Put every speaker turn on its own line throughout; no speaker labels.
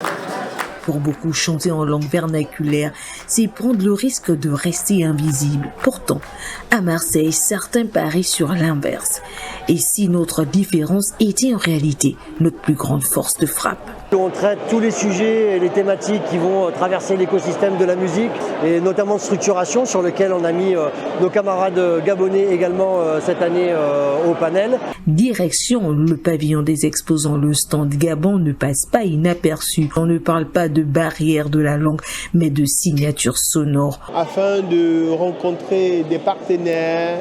Pour beaucoup, chanter en langue vernaculaire, c'est prendre le risque de rester invisible. Pourtant, à Marseille, certains parient sur l'inverse. Et si notre différence était en réalité notre plus grande force de frappe?
On traite tous les sujets et les thématiques qui vont traverser l'écosystème de la musique et notamment de structuration sur lequel on a mis nos camarades gabonais également cette année au panel.
Direction le pavillon des exposants, le stand Gabon ne passe pas inaperçu. On ne parle pas de barrière de la langue, mais de signature sonore.
Afin de rencontrer des partenaires,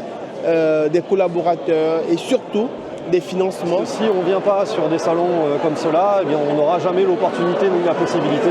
des collaborateurs et surtout des financements.
Si on ne vient pas sur des salons comme cela, eh bien, on n'aura jamais l'opportunité ni la possibilité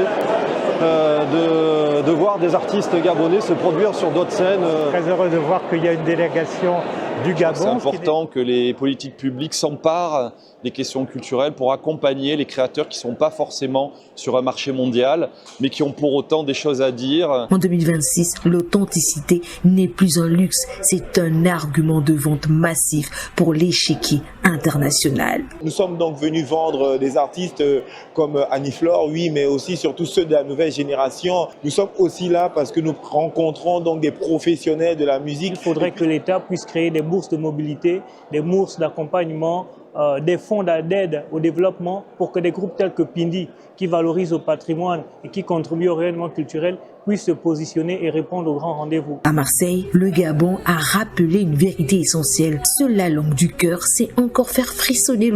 de voir des artistes gabonais se produire sur d'autres scènes.
Très heureux de voir qu'il y a une délégation du Gabon.
C'est important que les politiques publiques s'emparent des questions culturelles pour accompagner les créateurs qui ne sont pas forcément sur un marché mondial, mais qui ont pour autant des choses à dire.
En 2026, l'authenticité n'est plus un luxe, c'est un argument de vente massif pour l'échiquier international.
Nous sommes donc venus vendre des artistes comme Annie Flore, oui, mais aussi surtout ceux de la nouvelle génération. Nous sommes aussi là parce que nous rencontrons donc des professionnels de la musique.
Il faudrait que l'État puisse créer des bourses de mobilité, des bourses d'accompagnement, des fonds d'aide au développement pour que des groupes tels que Pindi, qui valorisent le patrimoine et qui contribuent au rayonnement culturel, puissent se positionner et répondre aux grands rendez-vous.
À Marseille, le Gabon a rappelé une vérité essentielle. Seule la langue du cœur sait encore faire frissonner